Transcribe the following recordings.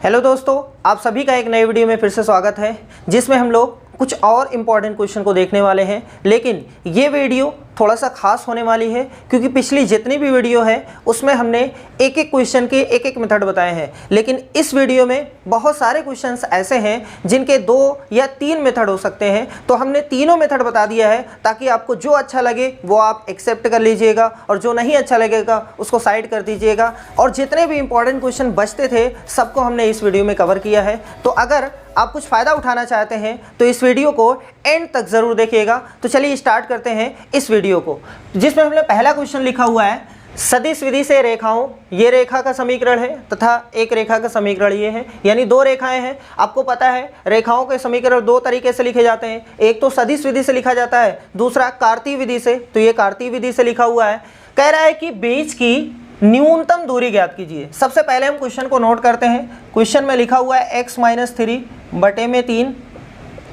Hello दोस्तों, आप सभी का एक नए वीडियो में फिर से स्वागत है, जिसमें हम लोग कुछ और इम्पॉर्टेंट क्वेश्चन को देखने वाले हैं। लेकिन ये वीडियो थोड़ा सा खास होने वाली है क्योंकि पिछली जितनी भी वीडियो है उसमें हमने एक एक क्वेश्चन के एक एक मेथड बताए हैं, लेकिन इस वीडियो में बहुत सारे क्वेश्चंस ऐसे हैं जिनके 2 या 3 मेथड हो सकते हैं। तो हमने तीनों मेथड बता दिया है ताकि आपको जो अच्छा लगे वो आप एक्सेप्ट कर लीजिएगा और जो नहीं अच्छा लगेगा उसको साइड कर दीजिएगा। और जितने भी इंपॉर्टेंट क्वेश्चन बचते थे सबको हमने इस वीडियो में कवर किया है। तो अगर आप कुछ फ़ायदा उठाना चाहते हैं तो इस वीडियो को एंड तक ज़रूर देखिएगा। तो चलिए स्टार्ट करते हैं इस वीडियो को, जिसमें हमने पहला क्वेश्चन लिखा हुआ है सदिश विधि से रेखाओं, ये रेखा का समीकरण है तथा एक रेखा का समीकरण ये है, यानी 2 रेखाएं हैं। आपको पता है रेखाओं के समीकरण 2 तरीके से लिखे जाते हैं, एक तो सदिश विधि से लिखा जाता है, दूसरा कार्तीय विधि से। तो ये कार्तीय विधि से लिखा हुआ है। कह रहा है कि बीच की न्यूनतम दूरी ज्ञात कीजिए। सबसे पहले हम क्वेश्चन को नोट करते हैं। क्वेश्चन में लिखा हुआ है x-3/3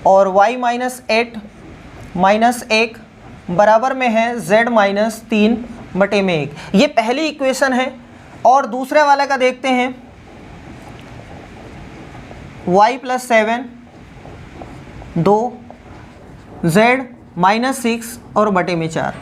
और y-8 बराबर में है z-3/1। ये पहली इक्वेशन है। और दूसरे वाले का देखते हैं, y+7 2 z-6 और बटे में 4।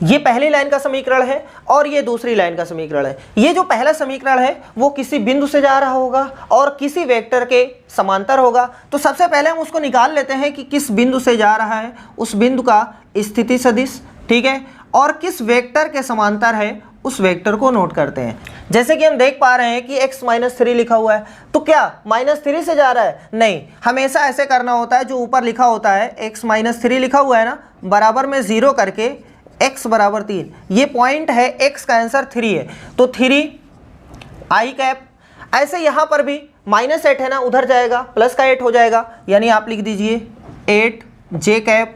ये पहली लाइन का समीकरण है और ये दूसरी लाइन का समीकरण है। ये जो पहला समीकरण है वो किसी बिंदु से जा रहा होगा और किसी वेक्टर के समांतर होगा। तो सबसे पहले हम उसको निकाल लेते हैं कि किस बिंदु से जा रहा है, उस बिंदु का स्थिति सदिश, ठीक है, और किस वेक्टर के समांतर है उस वेक्टर को नोट करते हैं। जैसे कि हम देख पा रहे हैं कि x-3 लिखा हुआ है, तो क्या -3 से जा रहा है? नहीं, हमेशा ऐसे करना होता है। जो ऊपर लिखा होता है x-3 लिखा हुआ है ना, बराबर में 0 करके x बराबर 3, ये पॉइंट है, x का आंसर 3 है, तो 3 i कैप। ऐसे यहाँ पर भी -8 है ना, उधर जाएगा प्लस का 8 हो जाएगा, यानी आप लिख दीजिए 8 j कैप।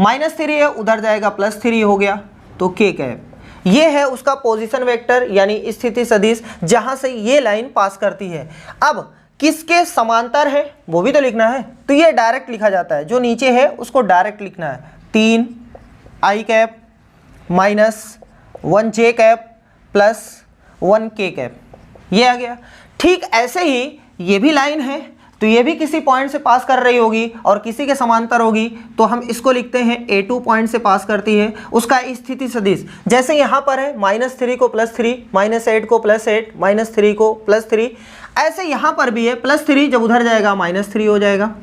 -3 है, उधर जाएगा +3 हो गया, तो k कैप। ये है उसका पोजीशन वेक्टर यानी स्थिति सदिश, जहाँ से ये लाइन पास करती है। अब किसके समांतर है वो भी तो लिखना है, तो ये डायरेक्ट लिखा जाता है। जो नीचे है उसको डायरेक्ट लिखना है, 3 i cap -1 j cap plus 1 k cap, ये आ गया। ठीक ऐसे ही ये भी लाइन है, तो ये भी किसी पॉइंट से पास कर रही होगी और किसी के समांतर होगी, तो हम इसको लिखते हैं a2 पॉइंट से पास करती है, उसका स्थिति सदिश। जैसे यहाँ पर है -3 को +3, -8 को +8, -3 को +3, ऐसे यहाँ पर भी है +3, जब उधर जाएगा -3 हो जाएगा,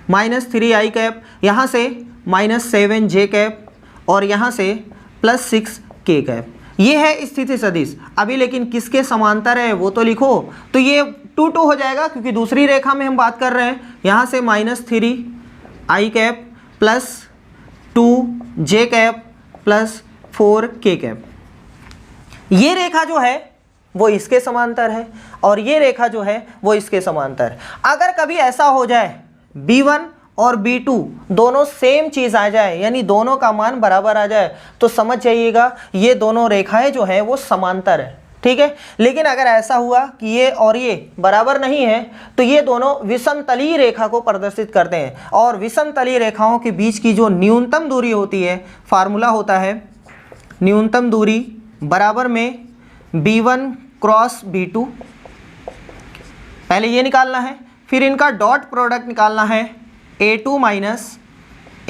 -3 i कैप, यहाँ से -7 j कैप और यहाँ से +6 k कैप। ये है स्थिति सदिश। अभी लेकिन किसके समांतर है वो तो लिखो। तो ये 2 हो जाएगा क्योंकि दूसरी रेखा में हम बात कर रहे हैं। यहाँ से -3 i cap plus 2 j cap plus 4 k cap. ये रेखा जो है वो इसके समांतर है और ये रेखा जो है वो इसके समांतर है। अगर कभी ऐसा हो जाए b1 और b2 दोनों सेम चीज़ आ जाए, यानी दोनों का मान बराबर आ जाए, तो समझ जाइएगा ये दोनों रेखाएं जो हैं वो समांतर है, ठीक है। लेकिन अगर ऐसा हुआ कि ये और ये बराबर नहीं है तो ये दोनों विषमतलीय रेखा को प्रदर्शित करते हैं। और विषमतलीय रेखाओं के बीच की जो न्यूनतम दूरी होती है, फार्मूला होता है न्यूनतम दूरी बराबर में b1 क्रॉस b2। पहले ये निकालना है, फिर इनका डॉट प्रोडक्ट निकालना है a2 माइनस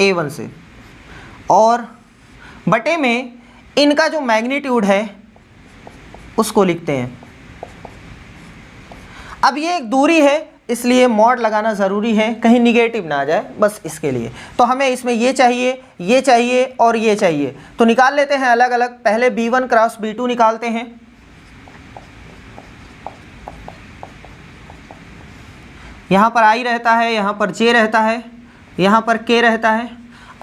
a1 से, और बटे में इनका जो मैग्नीट्यूड है उसको लिखते हैं। अब ये एक दूरी है इसलिए मॉड लगाना ज़रूरी है, कहीं निगेटिव ना आ जाए, बस इसके लिए। तो हमें इसमें ये चाहिए और ये चाहिए, तो निकाल लेते हैं अलग अलग। पहले b1 क्रॉस b2 निकालते हैं। यहाँ पर i रहता है, यहाँ पर j रहता है, यहाँ पर k रहता है।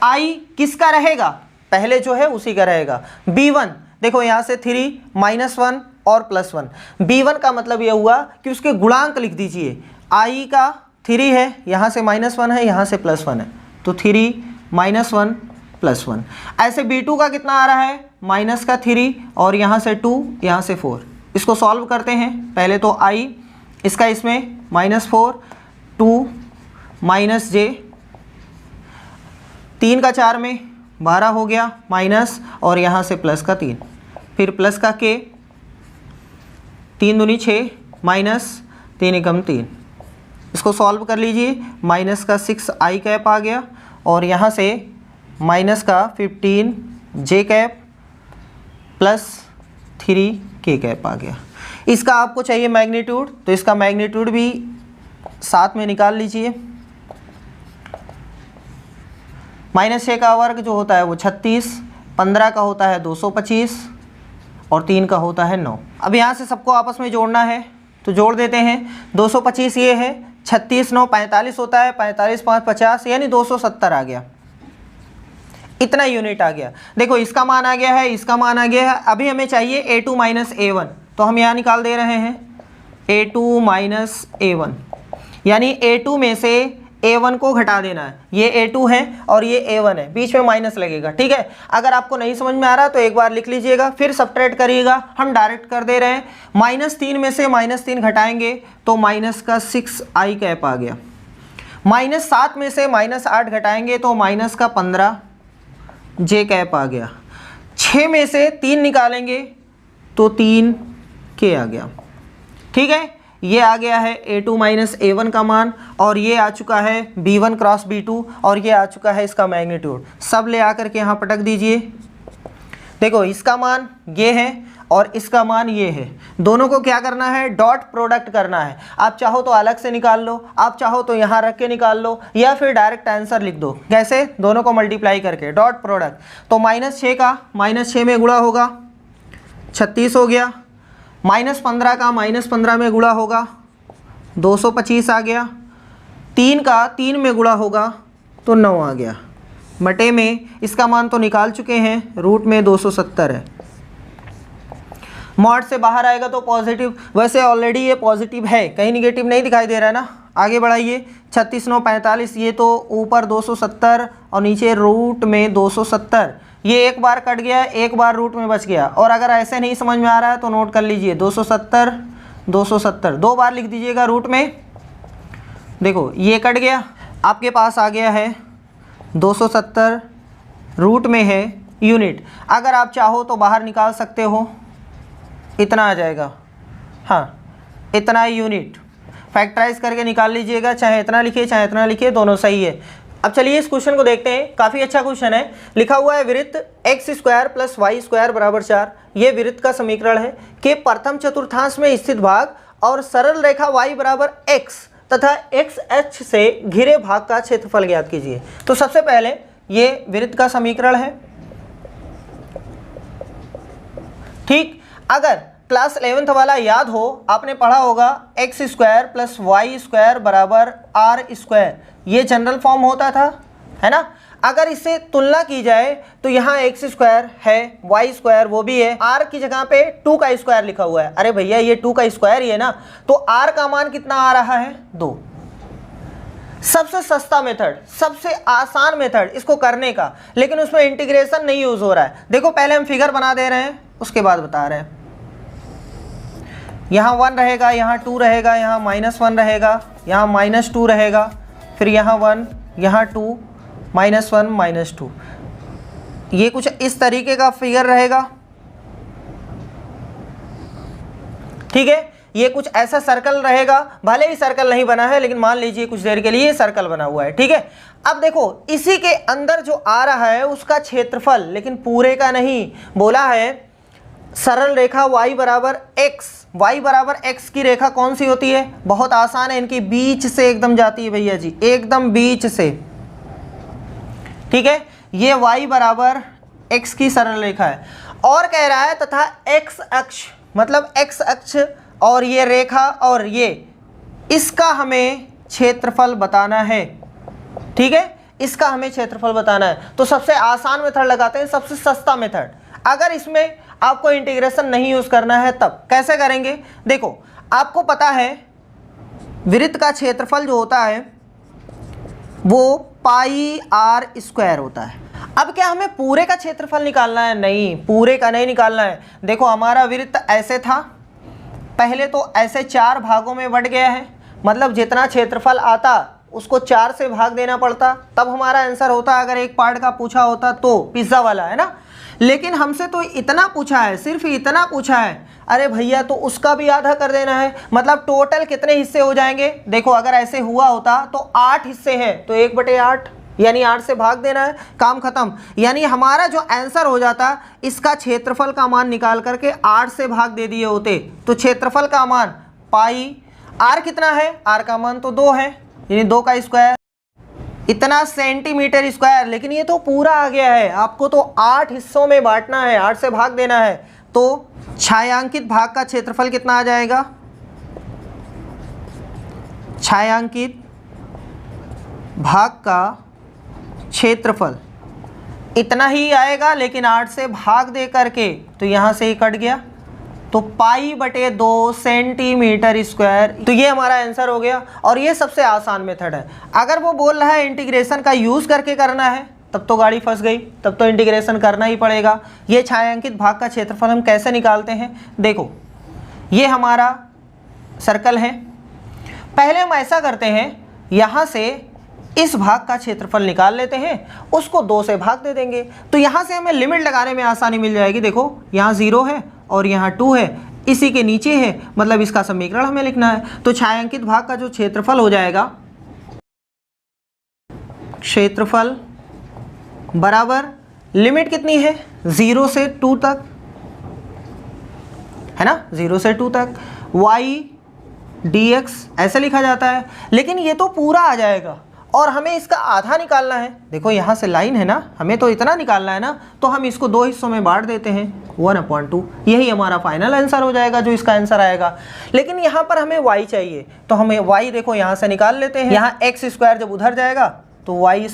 i किसका रहेगा? पहले जो है उसी का रहेगा। b1 देखो यहाँ से 3 -1 और +1, b1 का मतलब यह हुआ कि उसके गुणांक लिख दीजिए। i का 3 है, यहाँ से -1 है, यहाँ से +1 है, तो 3 -1 +1। ऐसे b2 का कितना आ रहा है? -3 और यहाँ से 2, यहाँ से 4। इसको सॉल्व करते हैं। पहले तो i, इसका इसमें -4, 2 j, 3 का 4 में 12 हो गया, माइनस और यहाँ से प्लस का 3, फिर प्लस का k, 3 दूनी 6 माइनस 3 एकम 3, इसको सॉल्व कर लीजिए। माइनस का 6i कैप आ गया और यहाँ से माइनस का 15j cap plus 3k cap आ गया। इसका आपको चाहिए मैग्नीट्यूड, तो इसका मैग्नीट्यूड भी साथ में निकाल लीजिए। -6 का वर्ग जो होता है वो 36, 15 का होता है 225 और 3 का होता है 9। अब यहाँ से सबको आपस में जोड़ना है तो जोड़ देते हैं। 225 ये है, 36 9 45 होता है, 45 5 50 यानी 270 आ गया। इतना यूनिट आ गया। देखो इसका मान आ गया है, इसका मान आ गया है। अभी हमें चाहिए A2 - A1, तो हम यहाँ निकाल दे रहे हैं A2 - A1, यानी A2 में से A1 को घटा देना है। ये A2 है और ये A1 है, बीच में माइनस लगेगा, ठीक है। अगर आपको नहीं समझ में आ रहा तो एक बार लिख लीजिएगा, फिर सब्ट्रैक्ट करिएगा। हम डायरेक्ट कर दे रहे हैं। -3 में से -3 घटाएंगे तो माइनस का 6i कैप आ गया। -7 में से -8 घटाएंगे तो माइनस का 15j कैप आ गया। 6 में से 3 निकालेंगे तो 3k आ गया, ठीक है। ये आ गया है A2 - A1 का मान और ये आ चुका है B1 क्रॉस B2 और ये आ चुका है इसका मैग्नीट्यूड। सब ले आकर के यहाँ पटक दीजिए। देखो इसका मान ये है और इसका मान ये है। दोनों को क्या करना है? डॉट प्रोडक्ट करना है। आप चाहो तो अलग से निकाल लो, आप चाहो तो यहाँ रख के निकाल लो, या फिर डायरेक्ट आंसर लिख दो। कैसे? दोनों को मल्टीप्लाई करके डॉट प्रोडक्ट। तो -6 का -6 में गुणा होगा 36 हो गया। -15 का -15 में गुणा होगा 225 आ गया। 3 का 3 में गुणा होगा तो 9 आ गया। बटे में इसका मान तो निकाल चुके हैं, रूट में 270 है। मॉड से बाहर आएगा तो पॉजिटिव, वैसे ऑलरेडी ये पॉजिटिव है, कहीं निगेटिव नहीं दिखाई दे रहा है ना। आगे बढ़ाइए। 36 9 45, ये तो ऊपर 270 और नीचे रूट में 270। ये एक बार कट गया, एक बार रूट में बच गया। और अगर ऐसे नहीं समझ में आ रहा है तो नोट कर लीजिए 270 270 2 बार लिख दीजिएगा रूट में। देखो ये कट गया, आपके पास आ गया है 270, रूट में है यूनिट। अगर आप चाहो तो बाहर निकाल सकते हो, इतना आ जाएगा। हाँ, इतना यूनिट फैक्टराइज करके निकाल लीजिएगा, चाहे इतना लिखिए चाहे इतना लिखिए, दोनों सही है। अब चलिए इस क्वेश्चन को देखते हैं। काफ़ी अच्छा क्वेश्चन है। लिखा हुआ है वृत्त x² + y² = 4। ये वृत्त का समीकरण है कि प्रथम चतुर्थांश में स्थित भाग और सरल रेखा y = x तथा x अक्ष से घिरे भाग का क्षेत्रफल ज्ञात कीजिए। तो सबसे पहले ये वृत्त का समीकरण है, ठीक। अगर क्लास 11th वाला याद हो, आपने पढ़ा होगा x² + y² = r²। ये जनरल फॉर्म होता था, है ना। अगर इससे तुलना की जाए तो यहाँ x² है, y² वो भी है, r की जगह पे 2 का स्क्वायर लिखा हुआ है। अरे भैया ये 2 का स्क्वायर ही है ना, तो r का मान कितना आ रहा है? 2। सबसे सस्ता मेथड, सबसे आसान मेथड इसको करने का, लेकिन उसमें इंटीग्रेशन नहीं यूज हो रहा है। देखो पहले हम फिगर बना दे रहे हैं, उसके बाद बता रहे हैं। यहाँ 1 रहेगा, यहाँ 2 रहेगा, यहाँ -1 रहेगा, यहाँ -2 रहेगा, फिर यहाँ 1, यहाँ 2, -1 -2। ये कुछ इस तरीके का फिगर रहेगा, ठीक है। ये कुछ ऐसा सर्कल रहेगा, भले ही सर्कल नहीं बना है लेकिन मान लीजिए कुछ देर के लिए सर्कल बना हुआ है, ठीक है। अब देखो इसी के अंदर जो आ रहा है उसका क्षेत्रफल, लेकिन पूरे का नहीं, बोला है सरल रेखा y = x। y = x की रेखा कौन सी होती है? बहुत आसान है, इनकी बीच से एकदम जाती है भैया जी, एकदम बीच से, ठीक है। ये y = x की सरल रेखा है और कह रहा है तथा x अक्ष, मतलब x अक्ष और ये रेखा और ये, इसका हमें क्षेत्रफल बताना है, ठीक है। इसका हमें क्षेत्रफल बताना है। तो सबसे आसान मेथड लगाते हैं, सबसे सस्ता मेथड। अगर इसमें आपको इंटीग्रेशन नहीं यूज करना है तब कैसे करेंगे? देखो आपको पता है वृत्त का क्षेत्रफल जो होता है वो πr² होता है। अब क्या हमें पूरे का क्षेत्रफल निकालना है? नहीं, पूरे का नहीं निकालना है। देखो हमारा वृत्त ऐसे था, पहले तो ऐसे 4 भागों में बट गया है, मतलब जितना क्षेत्रफल आता उसको 4 से भाग देना पड़ता, तब हमारा आंसर होता। अगर एक पार्ट का पूछा होता तो पिज्ज़ा वाला, है ना। लेकिन हमसे तो इतना पूछा है, सिर्फ इतना पूछा है। अरे भैया तो उसका भी आधा कर देना है, मतलब टोटल कितने हिस्से हो जाएंगे। देखो अगर ऐसे हुआ होता तो 8 हिस्से हैं तो 1/8 यानी 8 से भाग देना है, काम खत्म। यानी हमारा जो आंसर हो जाता, इसका क्षेत्रफल का मान निकाल करके 8 से भाग दे दिए होते तो क्षेत्रफल का मान पाई, आर कितना है, आर का मान तो 2 है यानी 2 का स्क्वायर, इतना सेंटीमीटर स्क्वायर। लेकिन ये तो पूरा आ गया है, आपको तो 8 हिस्सों में बांटना है, 8 से भाग देना है। तो छायांकित भाग का क्षेत्रफल कितना आ जाएगा, छायांकित भाग का क्षेत्रफल इतना ही आएगा, लेकिन 8 से भाग दे करके तो यहाँ से ही कट गया, तो π/2 सेंटीमीटर स्क्वायर। तो ये हमारा आंसर हो गया, और ये सबसे आसान मेथड है। अगर वो बोल रहा है इंटीग्रेशन का यूज़ करके करना है, तब तो गाड़ी फंस गई, तब तो इंटीग्रेशन करना ही पड़ेगा। ये छायांकित भाग का क्षेत्रफल हम कैसे निकालते हैं, देखो ये हमारा सर्कल है। पहले हम ऐसा करते हैं, यहाँ से इस भाग का क्षेत्रफल निकाल लेते हैं, उसको 2 से भाग दे देंगे, तो यहाँ से हमें लिमिट लगाने में आसानी मिल जाएगी। देखो यहाँ 0 है और यहाँ 2 है, इसी के नीचे है, मतलब इसका समीकरण हमें लिखना है। तो छायांकित भाग का जो क्षेत्रफल हो जाएगा, क्षेत्रफल बराबर लिमिट कितनी है, 0 से 2 तक, है ना, 0 से 2 तक, y dx ऐसे लिखा जाता है। लेकिन ये तो पूरा आ जाएगा और हमें इसका आधा निकालना है। देखो यहाँ से लाइन है ना, हमें तो इतना निकालना है ना, तो हम इसको 2 हिस्सों में बांट देते हैं, 1/2। यही हमारा फाइनल आंसर हो जाएगा, जो इसका आंसर आएगा। लेकिन यहाँ पर हमें y चाहिए, तो हमें y देखो यहाँ से निकाल लेते हैं। यहाँ x² जब उधर जाएगा तो y²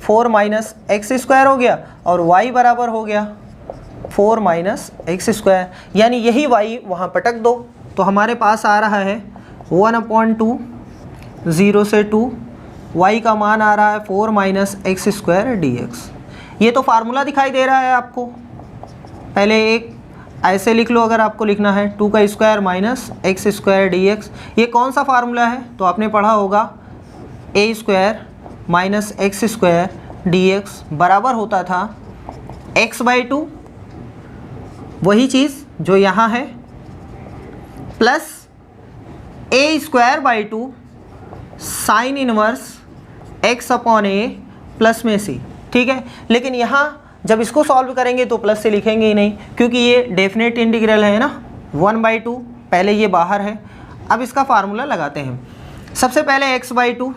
4 - x² हो गया, और y बराबर हो गया 4 - x², यानी यही y वहाँ पटक दो, तो हमारे पास आ रहा है 1/2, 0 से 2, y का मान आ रहा है 4 - x² dx। ये तो फार्मूला दिखाई दे रहा है आपको, पहले एक ऐसे लिख लो अगर आपको लिखना है, 2 का स्क्वायर माइनस x² dx। ये कौन सा फार्मूला है, तो आपने पढ़ा होगा a² माइनस x² dx बराबर होता था x/2, वही चीज़ जो यहाँ है, plus a²/2 sine inverse x/a plus में c। ठीक है, लेकिन यहाँ जब इसको सॉल्व करेंगे तो प्लस से लिखेंगे ही नहीं, क्योंकि ये डेफिनेट इंटीग्रल है ना, 1/2, पहले ये बाहर है। अब इसका फार्मूला लगाते हैं, सबसे पहले x/2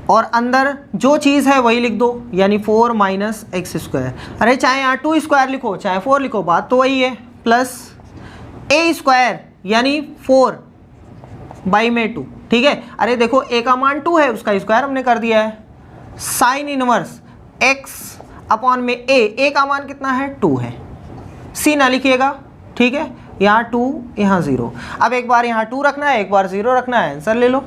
और अंदर जो चीज़ है वही लिख दो, यानी 4 - x²। अरे चाहे यहाँ 2² लिखो चाहे 4 लिखो, बात तो वही है, प्लस a² यानी 4/2। ठीक है, अरे देखो a का मान 2 है, उसका स्क्वायर हमने कर दिया है, साइन इनवर्स x/a का मान कितना है, 2 है, c ना लिखिएगा। ठीक है, यहाँ 2 यहाँ 0। अब एक बार यहाँ 2 रखना है, एक बार 0 रखना है, आंसर ले लो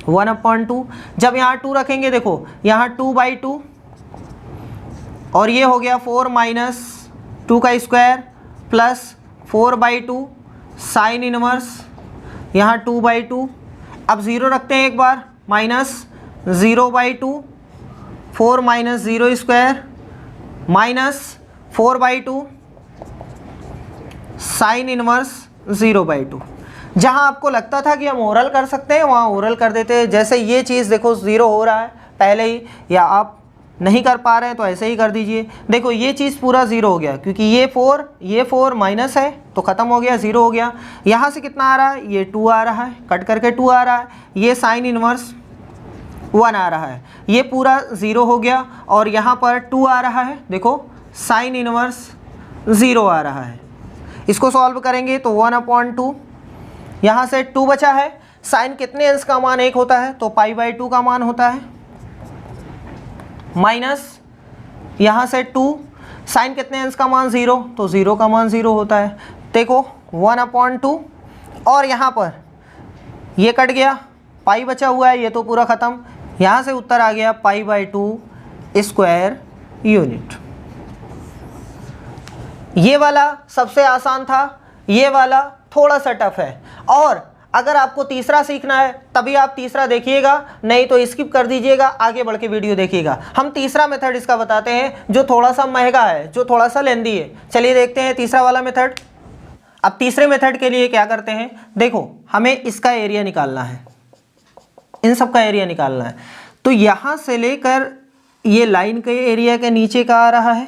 1/2। जब यहाँ 2 रखेंगे, देखो यहाँ 2/2 और ये हो गया 4 - 2 का स्क्वायर प्लस 4/2 साइन इनवर्स, यहाँ 2/2। अब 0 रखते हैं एक बार, माइनस 0/2, 4 - 0² माइनस 4/2 साइन इनवर्स 0/2। जहाँ आपको लगता था कि हम ओरल कर सकते हैं, वहाँ ओरल कर देते हैं। जैसे ये चीज़ देखो 0 हो रहा है पहले ही, या आप नहीं कर पा रहे हैं तो ऐसे ही कर दीजिए। देखो ये चीज़ पूरा 0 हो गया, क्योंकि ये 4 माइनस है तो ख़त्म हो गया, 0 हो गया। यहाँ से कितना आ रहा है, ये 2 आ रहा है, कट करके 2 आ रहा है, ये साइन इनवर्स 1 आ रहा है, ये पूरा 0 हो गया, और यहाँ पर 2 आ रहा है, देखो साइन इनवर्स 0 आ रहा है। इसको सॉल्व करेंगे तो 1/2, यहाँ से 2 बचा है, साइन कितने अंश का मान 1 होता है, तो π/2 का मान होता है, माइनस यहाँ से 2, साइन कितने अंश का मान 0, तो 0 का मान 0 होता है। देखो 1/2, और यहाँ पर ये कट गया, पाई बचा हुआ है, ये तो पूरा ख़त्म। यहाँ से उत्तर आ गया π/2 स्क्वायर यूनिट। ये वाला सबसे आसान था, ये वाला थोड़ा सा टफ है। और अगर आपको तीसरा सीखना है तभी आप तीसरा देखिएगा, नहीं तो स्किप कर दीजिएगा, आगे बढ़ के वीडियो देखिएगा। हम तीसरा मेथड इसका बताते हैं जो थोड़ा सा महंगा है, जो थोड़ा सा लेंदी है। चलिए देखते हैं तीसरा वाला मेथड। अब तीसरे मेथड के लिए क्या करते हैं, देखो हमें इसका एरिया निकालना है, इन सब का एरिया निकालना है। तो यहाँ से लेकर ये लाइन के एरिया के नीचे का आ रहा है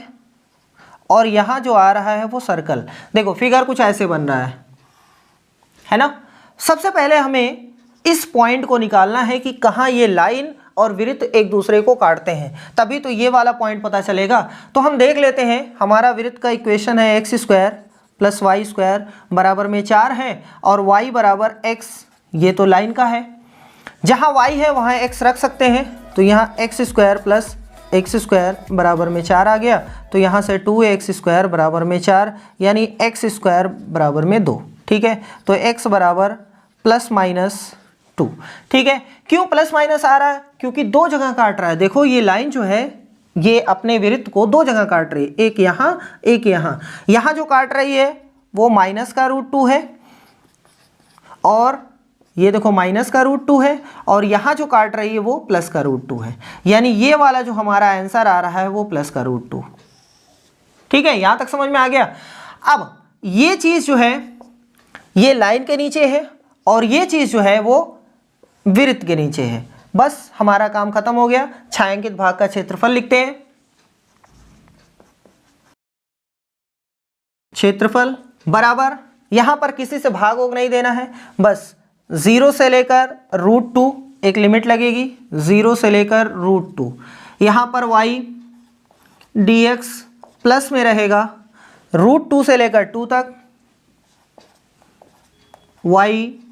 और यहाँ जो आ रहा है वो सर्कल। देखो फिगर कुछ ऐसे बन रहा है ना। सबसे पहले हमें इस पॉइंट को निकालना है कि कहाँ ये लाइन और वृत्त एक दूसरे को काटते हैं, तभी तो ये वाला पॉइंट पता चलेगा। तो हम देख लेते हैं, हमारा वृत्त का इक्वेशन है x square plus y square बराबर में 4 है और y बराबर x, ये तो लाइन का है। जहाँ y है वहाँ x रख सकते हैं, तो यहाँ x square plus x square बराबर में 4 आ गया। तो यहाँ से 2x स्क्वायर बराबर में 4 यानी एक्स स्क्वायर बराबर में 2। ठीक है, तो x बराबर प्लस माइनस 2। ठीक है, क्यों प्लस माइनस आ रहा है, क्योंकि दो जगह काट रहा है। देखो ये लाइन जो है ये अपने वृत्त को दो जगह काट रही है, एक यहाँ एक यहाँ। यहाँ जो काट रही है वो माइनस का √2 है और ये देखो माइनस का √2 है, और यहाँ जो काट रही है वो प्लस का √2 है। यानी ये वाला जो हमारा आंसर आ रहा है वो प्लस का √2। ठीक है, यहाँ तक समझ में आ गया। अब ये चीज़ जो है ये लाइन के नीचे है और ये चीज़ जो है वो वृत्त के नीचे है। बस हमारा काम खत्म हो गया। छायांकित भाग का क्षेत्रफल लिखते हैं। क्षेत्रफल बराबर, यहां पर किसी से भाग वोग नहीं देना है, बस 0 से लेकर √2 एक लिमिट लगेगी, 0 से लेकर √2। यहां पर y dx प्लस में रहेगा √2 से लेकर 2 तक y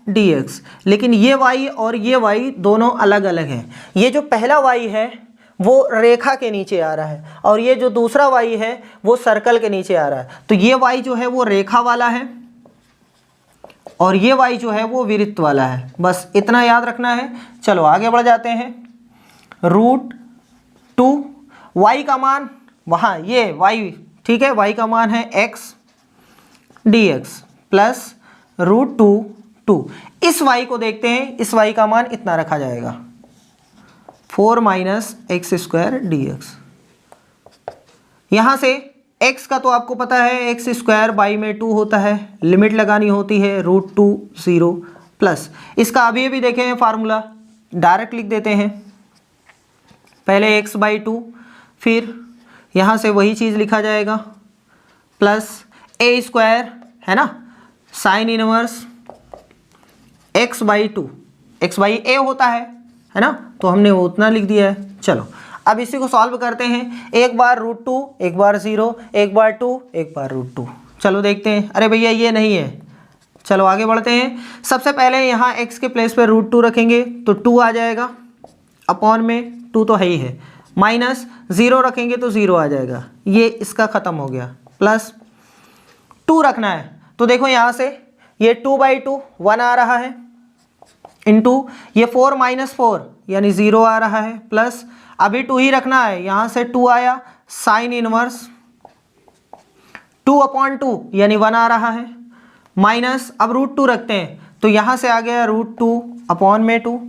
dx। लेकिन ये y और ये y दोनों अलग अलग हैं। ये जो पहला y है वो रेखा के नीचे आ रहा है और ये जो दूसरा y है वो सर्कल के नीचे आ रहा है। तो ये y जो है वो रेखा वाला है और ये y जो है वो वृत्त वाला है। बस इतना याद रखना है। चलो आगे बढ़ जाते हैं। √2 y का मान वहाँ ये y, ठीक है, y का मान है x dx प्लस √2 इस y को देखते हैं, इस y का मान इतना रखा जाएगा 4 माइनस एक्स स्क्वायर dx। यहाँ से x का तो आपको पता है x स्क्वायर बाई में 2 होता है, लिमिट लगानी होती है √2 0 प्लस इसका अभी भी देखे हैं फार्मूला, डायरेक्ट लिख देते हैं। पहले x बाई 2, फिर यहाँ से वही चीज़ लिखा जाएगा प्लस a स्क्वायर है ना, sine inverse x by 2, x by a होता है ना, तो हमने वो उतना लिख दिया है। चलो अब इसी को सॉल्व करते हैं। एक बार √2, एक बार 0, एक बार 2, एक बार √2। चलो देखते हैं। अरे भैया ये नहीं है, चलो आगे बढ़ते हैं। सबसे पहले यहाँ x के प्लेस पे √2 रखेंगे तो 2 आ जाएगा, अपॉन में 2 तो है ही है, माइनस 0 रखेंगे तो 0 आ जाएगा, ये इसका ख़त्म हो गया, प्लस 2 रखना है। तो देखो यहाँ से ये 2 बाई 2 1 आ रहा है, इंटू ये 4 माइनस 4 यानी 0 आ रहा है, प्लस अभी 2 ही रखना है, यहाँ से 2 आया, साइन इनवर्स 2 अपॉन 2 यानी 1 आ रहा है, माइनस अब √2 रखते हैं तो यहाँ से आ गया √2 अपॉन में 2,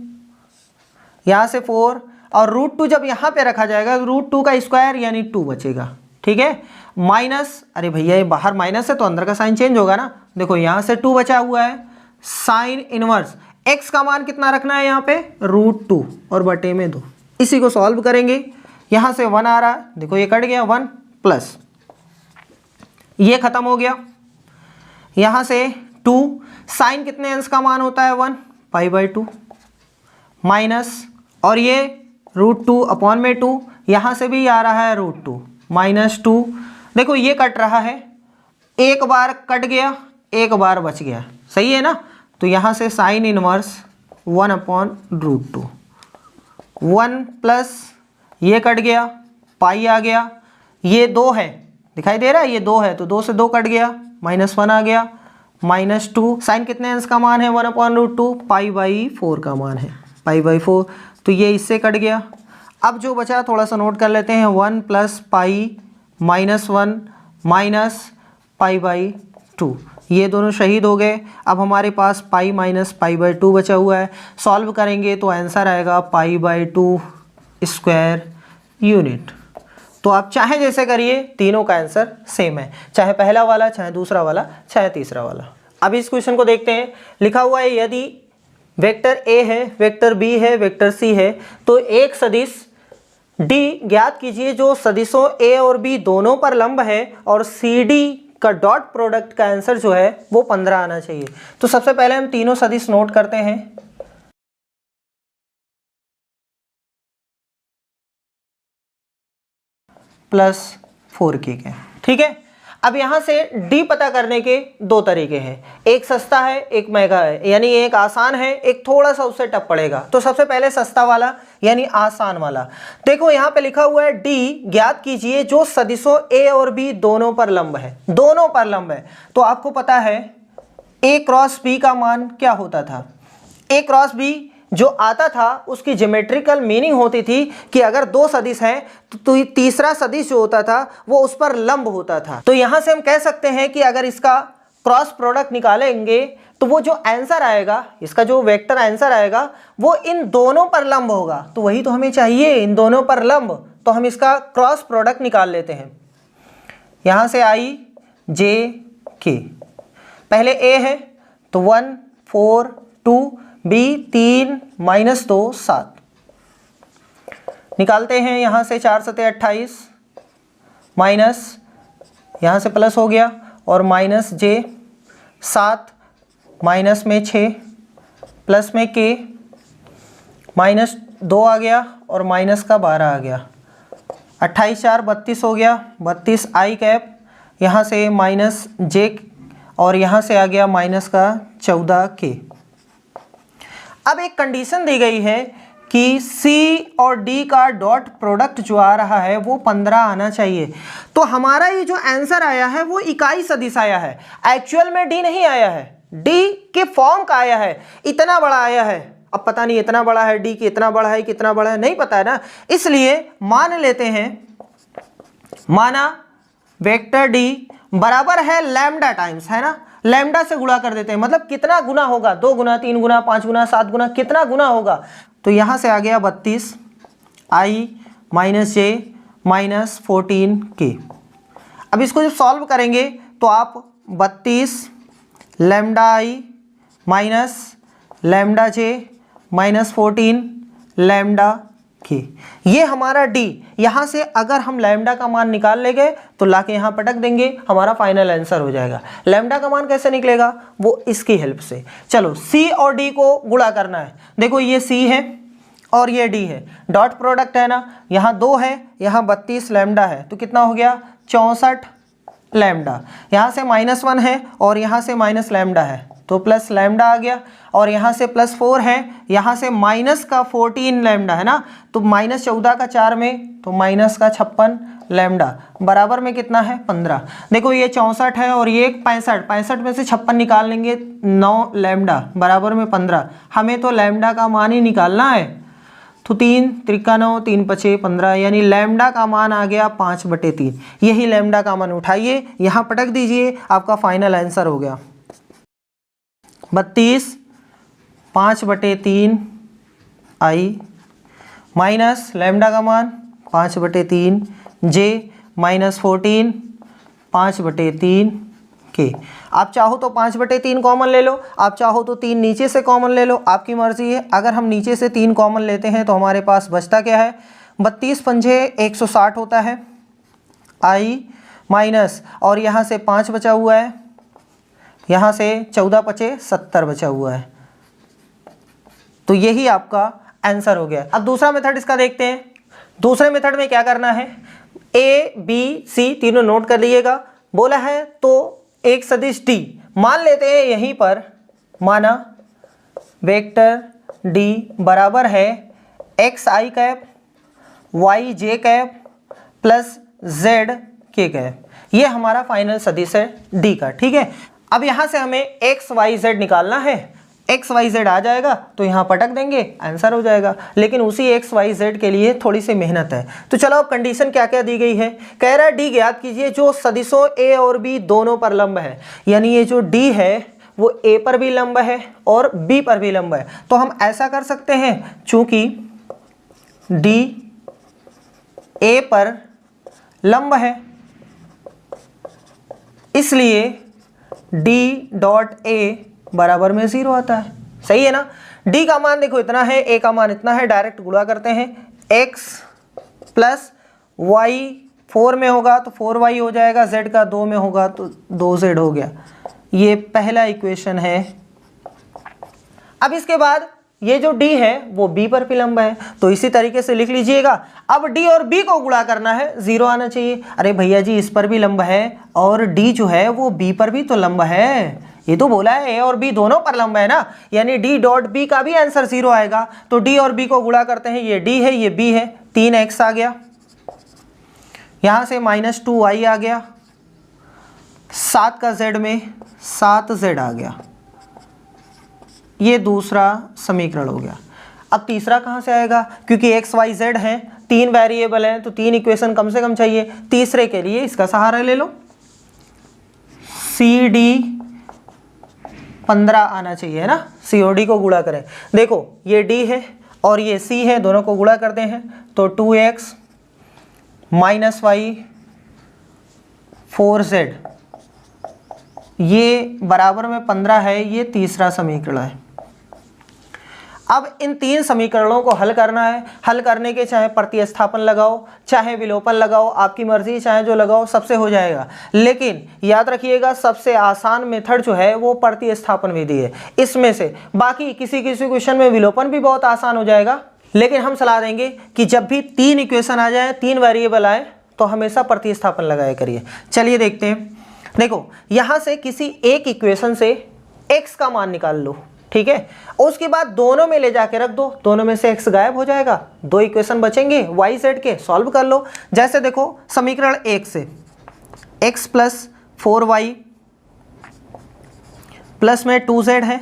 यहाँ से 4 और √2 जब यहाँ पे रखा जाएगा √2 का स्क्वायर यानी 2 बचेगा। ठीक है, माइनस, अरे भैया ये बाहर माइनस है तो अंदर का साइन चेंज होगा ना। देखो यहाँ से 2 बचा हुआ है, साइन इनवर्स x का मान कितना रखना है यहाँ पे √2 और बटे में 2। इसी को सॉल्व करेंगे, यहाँ से 1 आ रहा है, देखो ये कट गया 1 प्लस ये खत्म हो गया, यहाँ से 2 साइन कितने अंश का मान होता है 1 π/2 माइनस और ये √2 अपॉन में 2, यहाँ से भी आ रहा है √2 माइनस 2। देखो ये कट रहा है, एक बार कट गया एक बार बच गया, सही है ना। तो यहाँ से साइन इनवर्स 1 अपॉन √2, 1 प्लस ये कट गया, पाई आ गया, ये 2 है, दिखाई दे रहा है ये 2 है तो 2 से 2 कट गया, -1 आ गया, -2 साइन कितने अंश का मान है 1 अपॉन √2 π/4 का मान है, π/4, तो ये इससे कट गया। अब जो बचा थोड़ा सा नोट कर लेते हैं, 1 प्लस पाई -1 माइनस π/2, ये दोनों शहीद हो गए। अब हमारे पास पाई माइनस पाई बाई 2 बचा हुआ है। सॉल्व करेंगे तो आंसर आएगा पाई बाई 2 स्क्वायर यूनिट। तो आप चाहे जैसे करिए, तीनों का आंसर सेम है, चाहे पहला वाला, चाहे दूसरा वाला, चाहे तीसरा वाला। अब इस क्वेश्चन को देखते हैं। लिखा हुआ है यदि वेक्टर ए है, वेक्टर बी है, वेक्टर सी है, तो एक सदिश डी ज्ञात कीजिए जो सदिशों ए और बी दोनों पर लंब है और सी डी का डॉट प्रोडक्ट का आंसर जो है वो 15 आना चाहिए। तो सबसे पहले हम तीनों सदिश नोट करते हैं। +4k के, ठीक है। अब यहां से d पता करने के दो तरीके हैं, एक सस्ता है, एक महंगा है, यानी एक आसान है, एक थोड़ा सा उससे टफ पड़ेगा। तो सबसे पहले सस्ता वाला यानी आसान वाला। देखो यहां पे लिखा हुआ है d ज्ञात कीजिए जो सदिशों a और b दोनों पर लंब है, दोनों पर लंब है। तो आपको पता है a क्रॉस b का मान क्या होता था, a क्रॉस b जो आता था उसकी ज्योमेट्रिकल मीनिंग होती थी कि अगर दो सदिश हैं तो तीसरा सदिश जो होता था वो उस पर लंब होता था। तो यहां से हम कह सकते हैं कि अगर इसका क्रॉस प्रोडक्ट निकालेंगे तो वो जो आंसर आएगा, इसका जो वेक्टर आंसर आएगा वो इन दोनों पर लंब होगा। तो वही तो हमें चाहिए, इन दोनों पर लंब। तो हम इसका क्रॉस प्रोडक्ट निकाल लेते हैं। यहां से i j k, पहले a है तो 1 4 2, b 3 -2 7, निकालते हैं। यहां से 4 7 28 माइनस, यहां से प्लस हो गया और माइनस j 7 माइनस में 6 प्लस में k -2 आ गया और माइनस का 12 आ गया। 28 4 32 हो गया, 32 i कैप, यहाँ से माइनस j और यहाँ से आ गया माइनस का 14 k। अब एक कंडीशन दी गई है कि C और D का डॉट प्रोडक्ट जो आ रहा है वो 15 आना चाहिए। तो हमारा ये जो आंसर आया है वो इकाई सदिश आया है, एक्चुअल में D नहीं आया है, D के फॉर्म का आया है, इतना बड़ा आया है। अब पता नहीं इतना बड़ा है D कि इतना बड़ा है, कितना बड़ा है नहीं पता है ना, इसलिए मान लेते हैं, माना वेक्टर D बराबर है लैम्डा टाइम्स, है ना, लैम्डा से गुणा कर देते हैं, मतलब कितना गुना होगा, 2 गुना 3 गुना 5 गुना 7 गुना, कितना गुना होगा। तो यहाँ से आ गया 32 i minus j minus 14 k। अब इसको जब सॉल्व करेंगे तो आप 32 lambda i minus lambda j minus 14 lambda k, ये हमारा d। यहाँ से अगर हम लैम्डा का मान निकाल ले गए तो लाके यहाँ पटक देंगे, हमारा फाइनल आंसर हो जाएगा। लैम्डा का मान कैसे निकलेगा, वो इसकी हेल्प से। चलो c और d को गुणा करना है। देखो ये c है और ये d है, डॉट प्रोडक्ट है ना, यहाँ 2 है, यहाँ 32 लैम्डा है, तो कितना हो गया 64 लैम्डा। यहाँ से -1 है और यहाँ से माइनस लैम्डा है तो प्लस लैम्डा आ गया, और यहाँ से +4 है, यहाँ से माइनस का 14 लैम्डा है ना, तो -14 का 4 में तो माइनस का 56 लैम्डा बराबर में कितना है 15। देखो ये 64 है और ये 65 में से 56 निकाल लेंगे 9 लैम्डा बराबर में 15। हमें तो लैम्डा का मान ही निकालना है, तो 3 त्रिका 9 3 5 15, यानी लैम्डा का मान आ गया 5/3। यही लैम्डा का मान उठाइए, यहाँ पटक दीजिए, आपका फाइनल आंसर हो गया 32 5/3 i माइनस लैम्डा का मान 5/3 j माइनस 14 5/3 k। आप चाहो तो 5/3 कॉमन ले लो, आप चाहो तो 3 नीचे से कॉमन ले लो, आपकी मर्जी है। अगर हम नीचे से 3 कॉमन लेते हैं तो हमारे पास बचता क्या है, 32 पंजे 160 होता है i माइनस, और यहाँ से 5 बचा हुआ है, यहाँ से 14 पचे 70 बचा हुआ है। तो यही आपका आंसर हो गया। अब दूसरा मेथड इसका देखते हैं। दूसरे मेथड में क्या करना है, ए बी सी तीनों नोट कर लीजिएगा। बोला है तो एक सदिश डी मान लेते हैं, यहीं पर माना वेक्टर डी बराबर है एक्स आई कैप वाई जे कैप प्लस जेड के कैप। ये हमारा फाइनल सदिश है डी का, ठीक है। अब यहाँ से हमें एक्स वाई जेड निकालना है, एक्स वाई जेड आ जाएगा तो यहाँ पटक देंगे, आंसर हो जाएगा। लेकिन उसी एक्स वाई जेड के लिए थोड़ी सी मेहनत है। तो चलो अब कंडीशन क्या क्या दी गई है। कह रहा है डी ज्ञात कीजिए जो सदिशों ए और बी दोनों पर लंब है। यानी ये जो डी है वो ए पर भी लंब है और बी पर भी लंब है। तो हम ऐसा कर सकते हैं, चूंकि डी ए पर लंब है इसलिए डी डॉट ए बराबर में 0 आता है। सही है ना। डी का मान देखो इतना है, ए का मान इतना है, डायरेक्ट गुणा करते हैं। x प्लस वाई 4 में होगा तो 4y हो जाएगा, z का 2 में होगा तो 2z हो गया। ये पहला इक्वेशन है। अब इसके बाद ये जो d है वो b पर भी लंब है, तो इसी तरीके से लिख लीजिएगा। अब d और b को गुणा करना है, 0 आना चाहिए। अरे भैया जी इस पर भी लंब है और d जो है वो b पर भी तो लंब है। ये तो बोला है a और b दोनों पर लंब है ना, यानी d डॉट b का भी आंसर 0 आएगा। तो d और b को गुणा करते हैं, ये d है ये b है, 3x आ गया, यहाँ से -2y आ गया, 7 का z में 7z आ गया। ये दूसरा समीकरण हो गया। अब तीसरा कहाँ से आएगा, क्योंकि x y z है, 3 वेरिएबल हैं तो 3 इक्वेशन कम से कम चाहिए। तीसरे के लिए इसका सहारा ले लो, CD 15 आना चाहिए है ना। COD को गुणा करें, देखो ये D है और ये C है, दोनों को गुणा करते हैं तो 2x माइनस वाई 4z ये बराबर में 15 है। ये तीसरा समीकरण है। अब इन 3 समीकरणों को हल करना है। हल करने के चाहे प्रतिस्थापन लगाओ चाहे विलोपन लगाओ, आपकी मर्जी, चाहे जो लगाओ सबसे हो जाएगा। लेकिन याद रखिएगा सबसे आसान मेथड जो है वो प्रतिस्थापन विधि है इसमें से। बाकी किसी किसी क्वेश्चन में विलोपन भी बहुत आसान हो जाएगा, लेकिन हम सलाह देंगे कि जब भी 3 इक्वेशन आ जाए, 3 वेरिएबल आए तो हमेशा प्रतिस्थापन लगाया करिए। चलिए देखते हैं। देखो यहाँ से किसी एक इक्वेशन से x का मान निकाल लो, ठीक है। उसके बाद दोनों में ले जाके रख दो, दोनों में से x गायब हो जाएगा, 2 इक्वेशन बचेंगे y z के, सॉल्व कर लो। जैसे देखो समीकरण 1 से x प्लस 4y प्लस में 2z है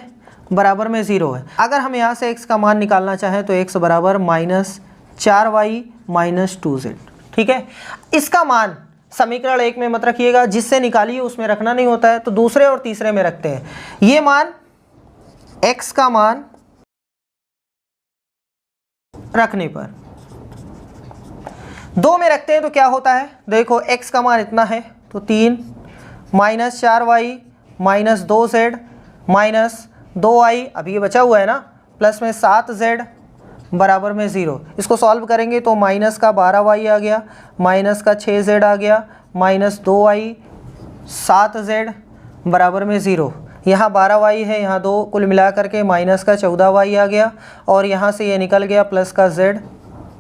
बराबर में 0 है। अगर हम यहाँ से x का मान निकालना चाहें तो x बराबर -4y माइनस 2z, ठीक है। इसका मान समीकरण 1 में मत रखिएगा, जिससे निकालिए उसमें रखना नहीं होता है, तो दूसरे और तीसरे में रखते हैं। ये मान x का मान रखने पर 2 में रखते हैं तो क्या होता है, देखो x का मान इतना है तो 3 -4y minus 2z minus 2y, अभी ये बचा हुआ है ना, प्लस में 7z बराबर में 0। इसको सॉल्व करेंगे तो माइनस का 12y आ गया, माइनस का 6z आ गया, माइनस 2y 7z बराबर में 0। यहाँ 12y है, यहाँ 2, कुल मिला करके माइनस का 14y आ गया और यहाँ से ये निकल गया प्लस का z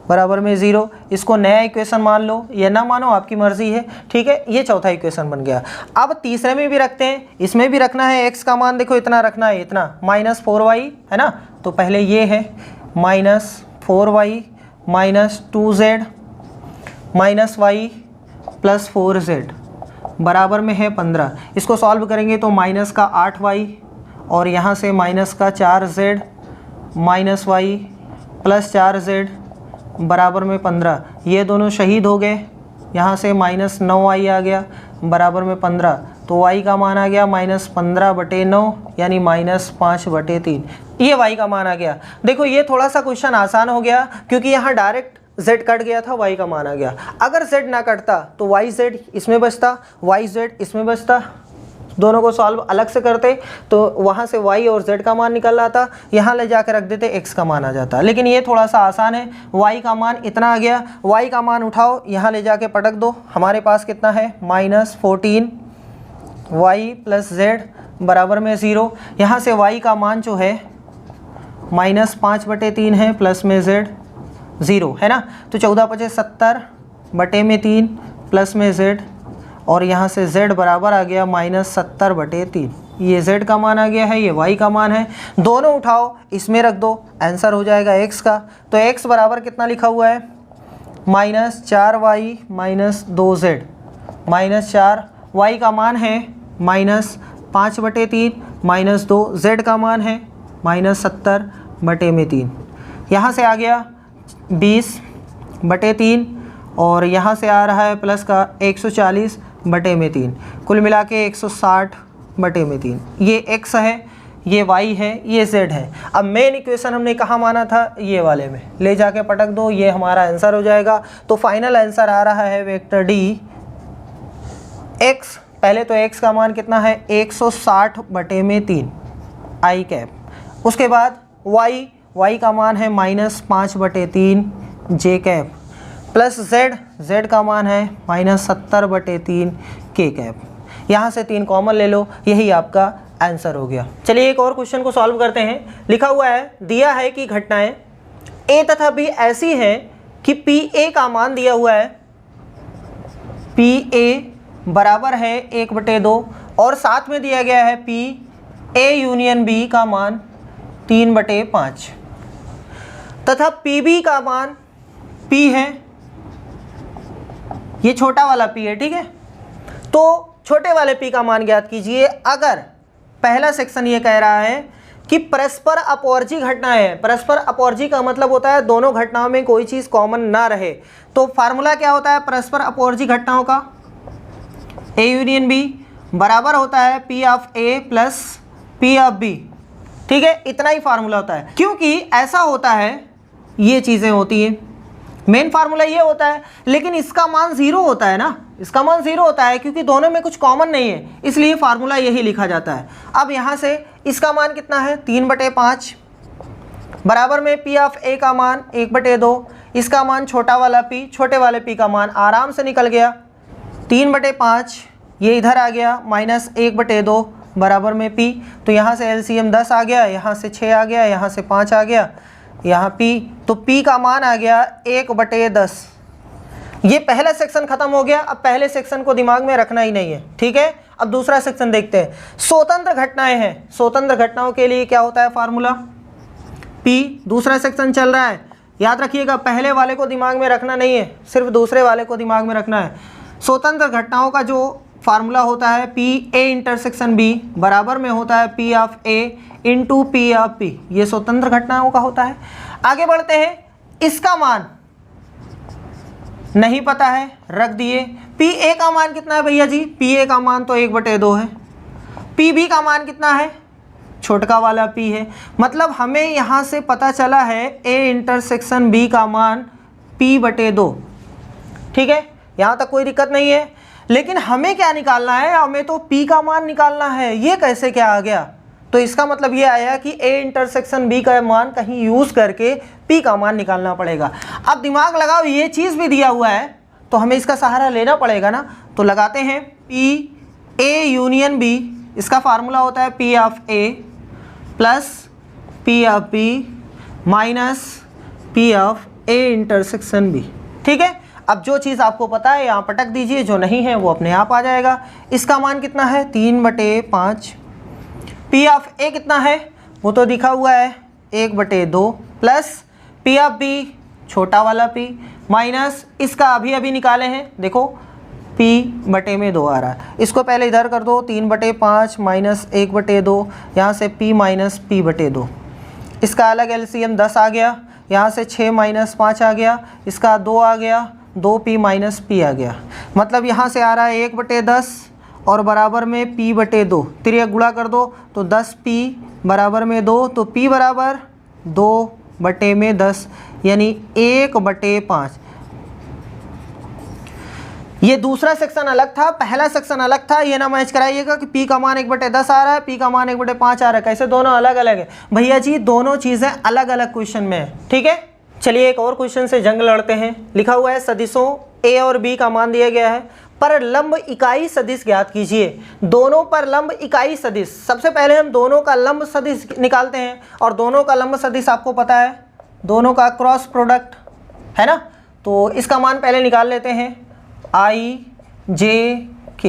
बराबर में 0। इसको नया इक्वेशन मान लो या ना मानो, आपकी मर्जी है, ठीक है। ये चौथा इक्वेशन बन गया। अब तीसरे में भी रखते हैं, इसमें भी रखना है। x का मान देखो इतना रखना है, इतना -4y है ना, तो पहले ये है -4y minus 2z minus y plus 4z बराबर में है 15। इसको सॉल्व करेंगे तो माइनस का 8y और यहाँ से माइनस का 4z minus y plus 4z बराबर में 15। ये दोनों शहीद हो गए, यहाँ से -9y आ गया बराबर में 15। तो y का मान आ गया -15/9 यानी -5/3। ये y का मान आ गया। देखो ये थोड़ा सा क्वेश्चन आसान हो गया क्योंकि यहाँ डायरेक्ट z कट गया था, y का मान आ गया। अगर z ना कटता तो yz इसमें बचता, yz इसमें बचता, दोनों को सॉल्व अलग से करते तो वहाँ से y और z का मान निकल आता, यहाँ ले जाकर रख देते x का मान आ जाता। लेकिन ये थोड़ा सा आसान है, y का मान इतना आ गया, y का मान उठाओ यहाँ ले जाके पटक दो, हमारे पास कितना है -14y प्लस z बराबर में 0। यहाँ से y का मान जो है -5/3 है प्लस में z 0 है ना, तो 14/70/3 प्लस में z और यहाँ से z बराबर आ गया -70/3। ये z का मान आ गया है, ये y का मान है। दोनों उठाओ इसमें रख दो, आंसर हो जाएगा x का। तो x बराबर कितना लिखा हुआ है -4y माइनस 2z -4, y का मान है -5/3 -2, z का मान है -70/3। यहाँ से आ गया 20/3 और यहाँ से आ रहा है प्लस का 140/3, कुल मिला के 160/3। ये x है, ये y है, ये z है। अब मेन इक्वेशन हमने कहाँ माना था, ये वाले में ले जाके पटक दो, ये हमारा आंसर हो जाएगा। तो फाइनल आंसर आ रहा है वेक्टर डी x। पहले तो x का मान कितना है 160/3 आई कैप। उसके बाद y का मान है -5/3 जे कैप, प्लस z का मान है -70/3 के कैप। यहाँ से 3 कॉमन ले लो, यही आपका आंसर हो गया। चलिए एक और क्वेश्चन को सॉल्व करते हैं। लिखा हुआ है, दिया है कि घटनाएं a तथा b ऐसी हैं कि pa का मान दिया हुआ है pa बराबर है 1/2 और साथ में दिया गया है pa यूनियन b का मान 3/5 तथा pb का मान p है, ये छोटा वाला p है, ठीक है। तो छोटे वाले p का मान ज्ञात कीजिए अगर पहला सेक्शन ये कह रहा है कि परस्पर अपवर्जी घटनाएं हैं। परस्पर अपवर्जी का मतलब होता है दोनों घटनाओं में कोई चीज़ कॉमन ना रहे। तो फार्मूला क्या होता है परस्पर अपवर्जी घटनाओं का, a यूनियन b बराबर होता है p of a plus p of b, ठीक है। इतना ही फार्मूला होता है, क्योंकि ऐसा होता है, ये चीज़ें होती हैं, मेन फार्मूला ये होता है, लेकिन इसका मान 0 होता है ना, इसका मान 0 होता है क्योंकि दोनों में कुछ कॉमन नहीं है, इसलिए फार्मूला यही लिखा जाता है। अब यहाँ से इसका मान कितना है 3/5 बराबर में p ऑफ a का मान 1/2, इसका मान छोटा वाला p, छोटे वाले p का मान आराम से निकल गया 3/5, ये इधर आ गया -1/2 बराबर में p। तो यहाँ से LCM 10 आ गया, यहाँ से 6 आ गया, यहाँ से 5 आ गया, यहाँ p, तो p का मान आ गया 1/10। ये पहला सेक्शन खत्म हो गया। अब पहले सेक्शन को दिमाग में रखना ही नहीं है, ठीक है। अब दूसरा सेक्शन देखते हैं। स्वतंत्र घटनाएं हैं, स्वतंत्र घटनाओं के लिए क्या होता है फार्मूला p। दूसरा सेक्शन चल रहा है, याद रखिएगा पहले वाले को दिमाग में रखना नहीं है, सिर्फ दूसरे वाले को दिमाग में रखना है। स्वतंत्र घटनाओं का जो फार्मूला होता है p a इंटरसेक्शन b बराबर में होता है p of a into p of p, ये स्वतंत्र घटनाओं का होता है। आगे बढ़ते हैं, इसका मान नहीं पता है, रख दिए। pa का मान कितना है भैया जी, pa का मान तो 1/2 है, pb का मान कितना है, छोटका वाला p है, मतलब हमें यहाँ से पता चला है a इंटरसेक्शन b का मान p/2, ठीक है। यहाँ तक कोई दिक्कत नहीं है, लेकिन हमें क्या निकालना है, हमें तो p का मान निकालना है। ये कैसे क्या आ गया, तो इसका मतलब ये आया कि a इंटरसेक्शन b का मान कहीं यूज़ करके p का मान निकालना पड़ेगा। अब दिमाग लगाओ, ये चीज़ भी दिया हुआ है तो हमें इसका सहारा लेना पड़ेगा ना। तो लगाते हैं p a यूनियन b, इसका फार्मूला होता है p of a plus p of b minus p of a intersection b, ठीक है। अब जो चीज़ आपको पता है यहाँ पटक दीजिए, जो नहीं है वो अपने आप आ जाएगा। इसका मान कितना है 3/5, p ऑफ a कितना है वो तो दिखा हुआ है 1/2 प्लस p ऑफ b छोटा वाला p माइनस इसका अभी निकाले हैं, देखो p/2 आ रहा है। इसको पहले इधर कर दो, 3/5 माइनस 1/2, यहाँ से p माइनस p/2, इसका अलग LCM 10 आ गया, यहाँ से 6 माइनस 5 आ गया, इसका 2 आ गया, 2p माइनस p आ गया। मतलब यहाँ से आ रहा है 1/10 और बराबर में p/2, तिर्यक गुणा कर दो तो 10p बराबर में 2, तो p बराबर 2/10 यानी 1/5। ये दूसरा सेक्शन अलग था, पहला सेक्शन अलग था। ये ना मैच कराइएगा कि p का मान 1/10 आ रहा है, p का मान 1/5 आ रहा है, कैसे दोनों अलग अलग है भैया जी, दोनों चीज़ें अलग अलग क्वेश्चन में है, ठीक है। चलिए एक और क्वेश्चन से जंग लड़ते हैं। लिखा हुआ है सदिशों a और b का मान दिया गया है, पर लंब इकाई सदिश ज्ञात कीजिए। दोनों पर लंब इकाई सदिश, सबसे पहले हम दोनों का लंब सदिश निकालते हैं, और दोनों का लंब सदिश आपको पता है दोनों का क्रॉस प्रोडक्ट है ना। तो इसका मान पहले निकाल लेते हैं i j k।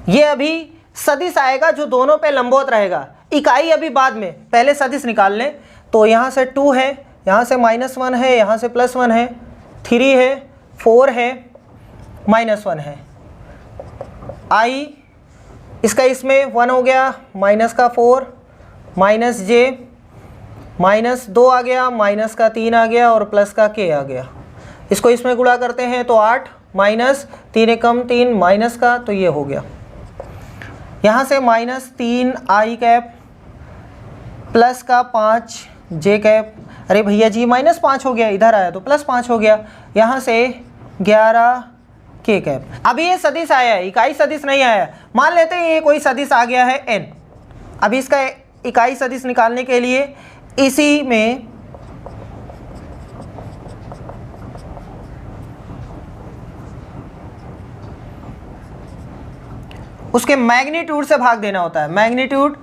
ये अभी सदिश आएगा जो दोनों पे लंबवत रहेगा, इकाई अभी बाद में, पहले सदिश निकाल लें। तो यहाँ से 2 है, यहाँ से -1 है, यहाँ से +1 है, 3 है, 4 है, -1 है। i इसका इसमें 1 हो गया, माइनस का 4 माइनस जे, माइनस 2 आ गया, माइनस का 3 आ गया और प्लस का k आ गया। इसको इसमें गुणा करते हैं तो 8 माइनस 3 एकम 3 माइनस का, तो ये हो गया। यहाँ से माइनस 3 आई कैप प्लस का 5 जे कैप, अरे भैया जी माइनस 5 हो गया, इधर आया तो प्लस 5 हो गया। यहाँ से 11 के कैप। अभी ये सदिश आया है, इकाई सदिश नहीं आया। मान लेते हैं ये कोई सदिश आ गया है n। अभी इसका इकाई सदिश निकालने के लिए इसी में उसके मैग्नीट्यूड से भाग देना होता है। मैग्नीट्यूड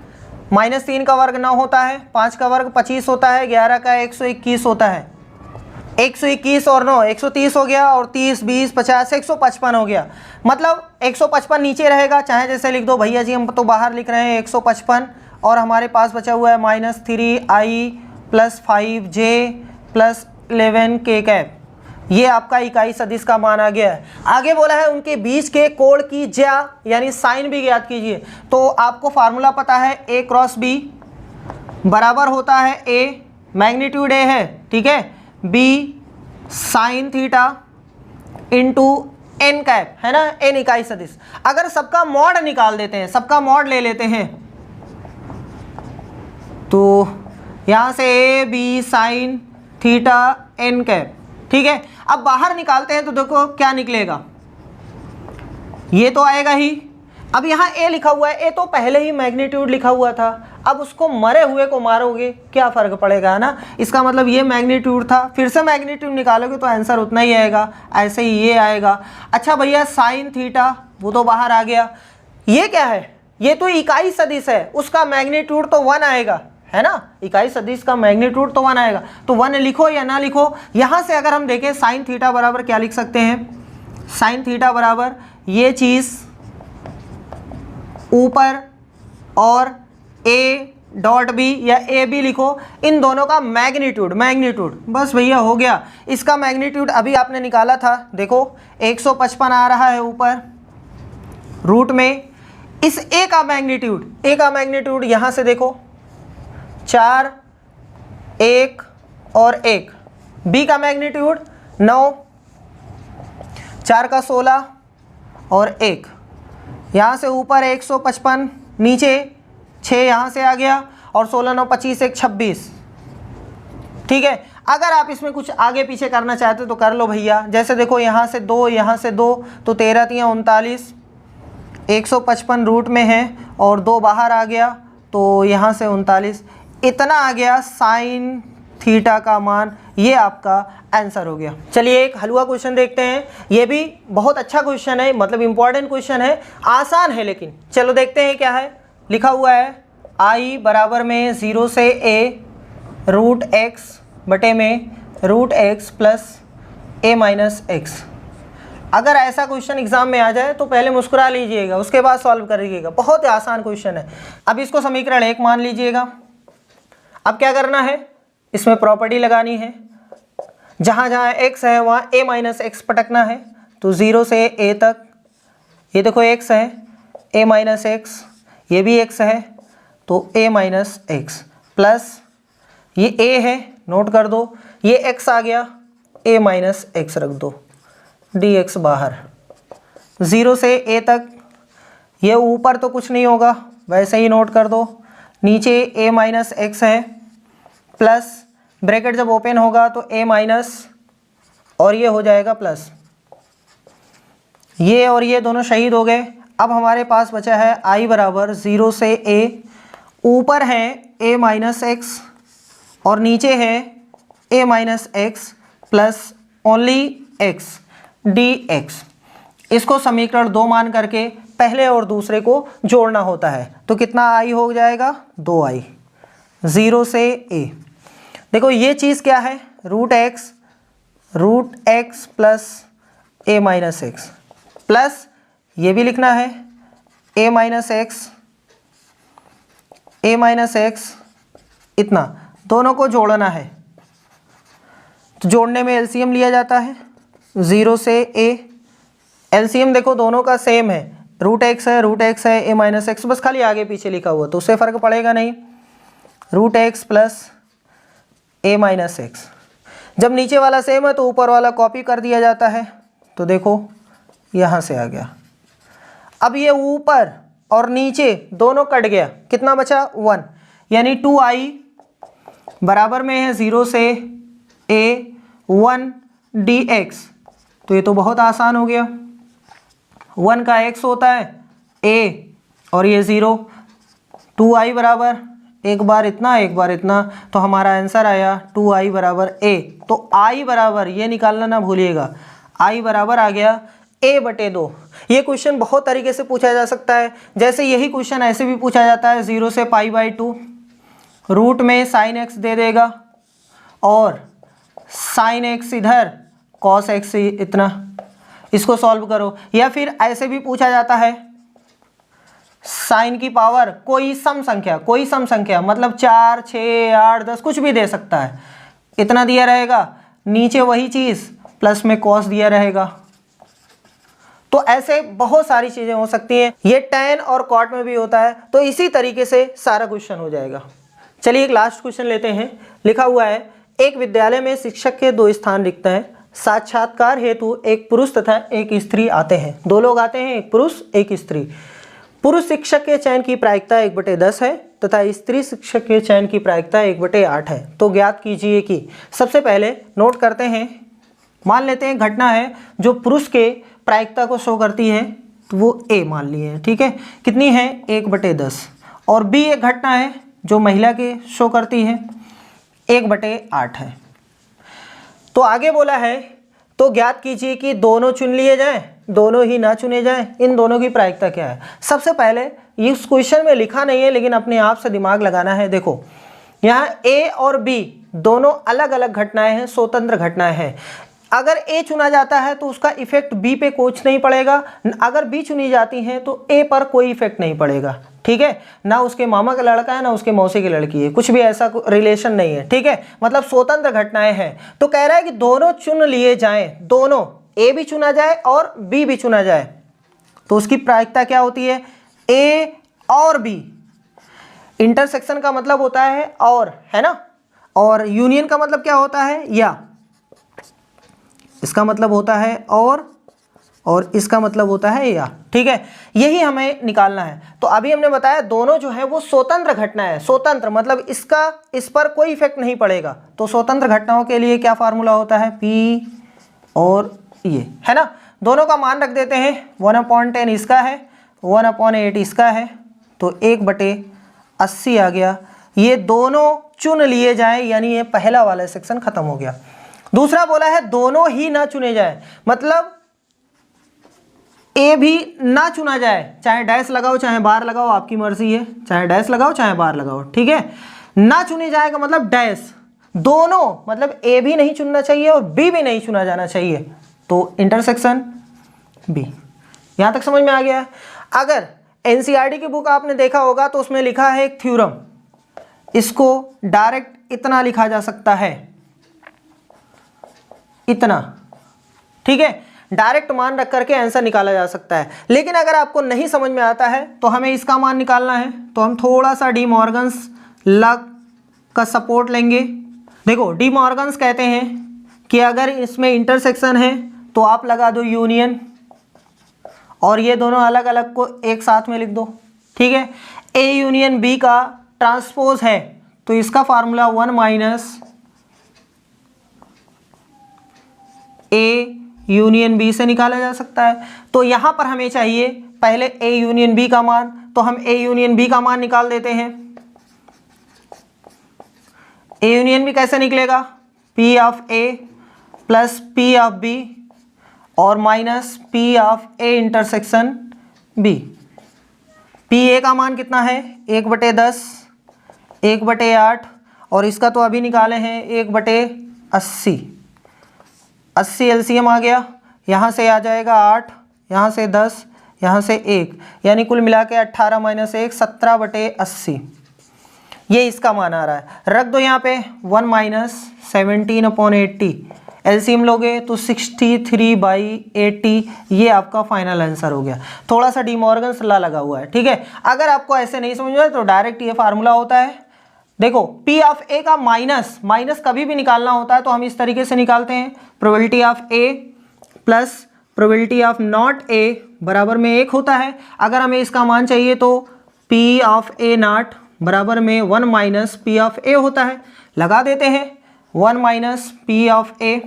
-3 का वर्ग 9 होता है, 5 का वर्ग 25 होता है, 11 का 121 होता है। 121 और 9 130 हो गया, और 30 20 50 155 हो गया। मतलब 155 नीचे रहेगा, चाहे जैसे लिख दो भैया जी, हम तो बाहर लिख रहे हैं 155, और हमारे पास बचा हुआ है -3i + 5j + 11k कैप। ये आपका इकाई सदिश का मान आ गया है। आगे बोला है उनके बीच के कोण की ज्या यानी साइन भी ज्ञात कीजिए। तो आपको फार्मूला पता है a क्रॉस b बराबर होता है a, मैग्नीट्यूड a है, ठीक है, b sine theta into n cap, है ना, n इकाई सदिश। अगर सबका मॉड निकाल देते हैं, सबका मॉड ले लेते हैं, तो यहाँ से a b sine theta n cap, ठीक है। अब बाहर निकालते हैं तो देखो क्या निकलेगा, ये तो आएगा ही। अब यहाँ a लिखा हुआ है, a तो पहले ही मैग्नीट्यूड लिखा हुआ था, अब उसको मरे हुए को मारोगे क्या फ़र्क पड़ेगा, है ना। इसका मतलब ये मैग्नीट्यूड था, फिर से मैग्नीट्यूड निकालोगे तो आंसर उतना ही आएगा, ऐसे ही ये आएगा। अच्छा भैया साइन थीटा वो तो बाहर आ गया, ये क्या है, ये तो इकाई सदिश है, उसका मैग्नीट्यूड तो 1 आएगा, है ना, इकाई सदिश का मैग्नीट्यूड तो 1 आएगा। तो 1 लिखो या ना लिखो। यहाँ से अगर हम देखें साइन थीटा बराबर क्या लिख सकते हैं, साइन थीटा बराबर ये चीज़ ऊपर और a डॉट बी या ए बी लिखो, इन दोनों का मैग्नीट्यूड, बस भैया हो गया। इसका मैग्नीट्यूड अभी आपने निकाला था, देखो 155 आ रहा है ऊपर रूट में। इस a का मैग्नीट्यूड यहाँ से देखो 4 1 और 1, b का मैग्नीट्यूड 9 4 का 16 और 1, यहाँ से ऊपर 155, नीचे 6 यहाँ से आ गया, और 16 9 25 1 26, ठीक है। अगर आप इसमें कुछ आगे पीछे करना चाहते हो तो कर लो भैया। जैसे देखो यहाँ से 2 यहाँ से 2, तो 13 3 39, 155 रूट में है और 2 बाहर आ गया, तो यहाँ से 39, इतना आ गया साइन थीटा का मान। ये आपका आंसर हो गया। चलिए एक हलवा क्वेश्चन देखते हैं, ये भी बहुत अच्छा क्वेश्चन है, मतलब इंपॉर्टेंट क्वेश्चन है, आसान है लेकिन। चलो देखते हैं क्या है। लिखा हुआ है i बराबर में 0 से a रूट x बटे में root x plus a minus x। अगर ऐसा क्वेश्चन एग्जाम में आ जाए तो पहले मुस्कुरा लीजिएगा, उसके बाद सॉल्व करिएगा, बहुत ही आसान क्वेश्चन है। अब इसको समीकरण 1 मान लीजिएगा। अब क्या करना है, इसमें प्रॉपर्टी लगानी है, जहाँ जहाँ x है वहाँ a माइनस एक्स पटकना है। तो 0 से a तक, ये देखो x है, a माइनस एक्स, ये भी x है, तो a माइनस एक्स प्लस ये a है, नोट कर दो, ये x आ गया, a माइनस एक्स रख दो, dx बाहर। 0 से a तक, ये ऊपर तो कुछ नहीं होगा, वैसे ही नोट कर दो, नीचे a माइनस एक्स है, प्लस ब्रैकेट जब ओपन होगा तो a माइनस और ये हो जाएगा प्लस, ये और ये दोनों शहीद हो गए। अब हमारे पास बचा है i बराबर 0 से a, ऊपर है a माइनस एक्स और नीचे है a minus x plus only x dx। इसको समीकरण 2 मान करके पहले और दूसरे को जोड़ना होता है, तो कितना i हो जाएगा, 2i। 0 से a, देखो ये चीज़ क्या है, root x plus a minus x, plus ये भी लिखना है a माइनस एक्स, इतना, दोनों को जोड़ना है। तो जोड़ने में एलसीएम लिया जाता है, 0 से a, एलसीएम देखो दोनों का सेम है, रूट एक्स है a माइनस एक्स, बस खाली आगे पीछे लिखा हुआ तो उससे फ़र्क पड़ेगा नहीं। रूट एक्स प्लस ए माइनस एक्स। जब नीचे वाला सेम है तो ऊपर वाला कॉपी कर दिया जाता है। तो देखो यहाँ से आ गया। अब ये ऊपर और नीचे दोनों कट गया, कितना बचा 1, यानी 2i बराबर में है 0 से a 1 dx। तो ये तो बहुत आसान हो गया, 1 का x होता है a और ये 0, 2i बराबर एक बार इतना एक बार इतना, तो हमारा आंसर आया 2i बराबर a। तो i बराबर ये निकालना ना भूलिएगा, i बराबर आ गया a/2। ये क्वेश्चन बहुत तरीके से पूछा जा सकता है। जैसे यही क्वेश्चन ऐसे भी पूछा जाता है 0 से π/2, रूट में sin x दे देगा और sin x इधर cos x इतना, इसको सॉल्व करो। या फिर ऐसे भी पूछा जाता है साइन की पावर कोई सम संख्या मतलब 4, 6, 8, 10 कुछ भी दे सकता है, इतना दिया रहेगा, नीचे वही चीज़ प्लस में cos दिया रहेगा। तो ऐसे बहुत सारी चीज़ें हो सकती हैं। ये tan और cot में भी होता है। तो इसी तरीके से सारा क्वेश्चन हो जाएगा। चलिए एक लास्ट क्वेश्चन लेते हैं। लिखा हुआ है, एक विद्यालय में शिक्षक के 2 स्थान रिक्त हैं। साक्षात्कार हेतु एक पुरुष तथा एक स्त्री आते हैं। 2 लोग आते हैं, एक पुरुष एक स्त्री। पुरुष शिक्षक के चयन की प्रायिकता 1/10 है तथा स्त्री शिक्षक के चयन की प्रायिकता 1/8 है। तो ज्ञात कीजिए कि, सबसे पहले नोट करते हैं, मान लेते हैं घटना है जो पुरुष के प्रायिकता को शो करती है, तो वो A मान लिए हैं, ठीक है। कितनी है 1/10। और B एक घटना है जो महिला के शो करती है, 1/8 है। तो आगे बोला है, तो ज्ञात कीजिए कि दोनों चुन लिए जाएं, दोनों ही ना चुने जाएं, इन दोनों की प्रायिकता क्या है। सबसे पहले इस क्वेश्चन में लिखा नहीं है लेकिन अपने आप से दिमाग लगाना है। देखो यहाँ A और B दोनों अलग अलग घटनाएं हैं, स्वतंत्र घटनाएं हैं। अगर A चुना जाता है तो उसका इफेक्ट B पे कुछ नहीं पड़ेगा, अगर B चुनी जाती हैं तो A पर कोई इफेक्ट नहीं पड़ेगा, ठीक है। ना उसके मामा का लड़का है ना उसके मौसी की लड़की है, कुछ भी ऐसा रिलेशन नहीं है, ठीक है। मतलब स्वतंत्र घटनाएं हैं। तो कह रहा है कि दोनों चुन लिए जाएं, दोनों A भी चुना जाए और B भी चुना जाए, तो उसकी प्रायिकता क्या होती है, A और B। इंटरसेक्शन का मतलब होता है और, है ना, और यूनियन का मतलब क्या होता है, या। इसका मतलब होता है और इसका मतलब होता है या, ठीक है। यही हमें निकालना है। तो अभी हमने बताया दोनों जो है वो स्वतंत्र घटना है। स्वतंत्र मतलब इसका इस पर कोई इफेक्ट नहीं पड़ेगा। तो स्वतंत्र घटनाओं के लिए क्या फार्मूला होता है, P और ये, है ना। दोनों का मान रख देते हैं, 1/10 इसका है, 1/8 इसका है, तो 1/80 आ गया। ये दोनों चुन लिए जाएं, यानी ये पहला वाला सेक्शन खत्म हो गया। दूसरा बोला है दोनों ही ना चुने जाएं, मतलब A भी ना चुना जाए, चाहे डैश लगाओ चाहे बार लगाओ, आपकी मर्जी है, चाहे डैश लगाओ चाहे बार लगाओ, ठीक है। ना चुने जाएगा मतलब डैश, दोनों मतलब A भी नहीं चुनना चाहिए और B भी नहीं चुना जाना चाहिए, तो इंटरसेक्शन B। यहां तक समझ में आ गया। अगर NCERT की बुक आपने देखा होगा तो उसमें लिखा है एक थ्योरम, इसको डायरेक्ट इतना लिखा जा सकता है, इतना, ठीक है। डायरेक्ट मान रख करके आंसर निकाला जा सकता है। लेकिन अगर आपको नहीं समझ में आता है तो हमें इसका मान निकालना है, तो हम थोड़ा सा डी मॉर्गन्स लॉ का सपोर्ट लेंगे। देखो डी मॉर्गन्स कहते हैं कि अगर इसमें इंटरसेक्शन है तो आप लगा दो यूनियन, और ये दोनों अलग अलग को एक साथ में लिख दो, ठीक है। A यूनियन B का ट्रांसपोज है तो इसका फार्मूला 1 - A यूनियन B से निकाला जा सकता है। तो यहाँ पर हमें चाहिए पहले A यूनियन B का मान, तो हम A यूनियन B का मान निकाल देते हैं। A यूनियन B कैसे निकलेगा, P of A plus P of B और minus P of A intersection B। P A का मान कितना है, 1/10, 1/8, और इसका तो अभी निकाले हैं 1/80। 80 LCM आ गया, यहाँ से आ जाएगा 8, यहाँ से 10, यहाँ से 1, यानी कुल मिला के 18 - 1 17/80। ये इसका मान आ रहा है। रख दो यहाँ पे 1 - 17/80, LCM लोगे तो 63/80। ये आपका फाइनल आंसर हो गया। थोड़ा सा डी मॉर्गन्स लॉ लगा हुआ है, ठीक है। अगर आपको ऐसे नहीं समझ में आए तो डायरेक्ट ये फार्मूला होता है, देखो P ऑफ A का माइनस कभी भी निकालना होता है तो हम इस तरीके से निकालते हैं, probability of A plus probability of not A बराबर में 1 होता है। अगर हमें इसका मान चाहिए तो P ऑफ A नॉट बराबर में 1 माइनस P ऑफ A होता है। लगा देते हैं 1 माइनस P ऑफ A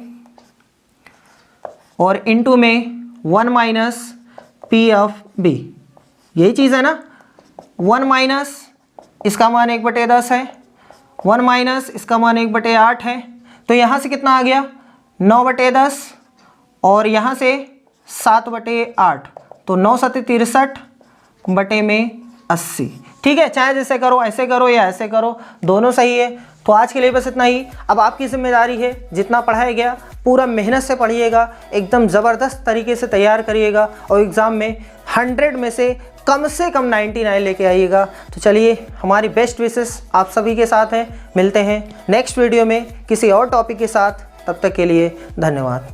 और इनटू में 1 माइनस P ऑफ B, यही चीज़ है ना। 1 माइनस इसका मान 1/10 है, 1 माइनस इसका मान 1/8 है, तो यहाँ से कितना आ गया 9/10 और यहाँ से 7/8, तो 9 7 63 बटे में 80। ठीक है, चाहे जैसे करो, ऐसे करो या ऐसे करो, दोनों सही है। तो आज के लिए बस इतना ही। अब आपकी जिम्मेदारी है जितना पढ़ाया गया पूरा मेहनत से पढ़िएगा, एकदम ज़बरदस्त तरीके से तैयार करिएगा और एग्ज़ाम में 100 में से कम 99 लेके आइएगा। तो चलिए, हमारी बेस्ट विशेस आप सभी के साथ हैं। मिलते हैं नेक्स्ट वीडियो में किसी और टॉपिक के साथ, तब तक के लिए धन्यवाद।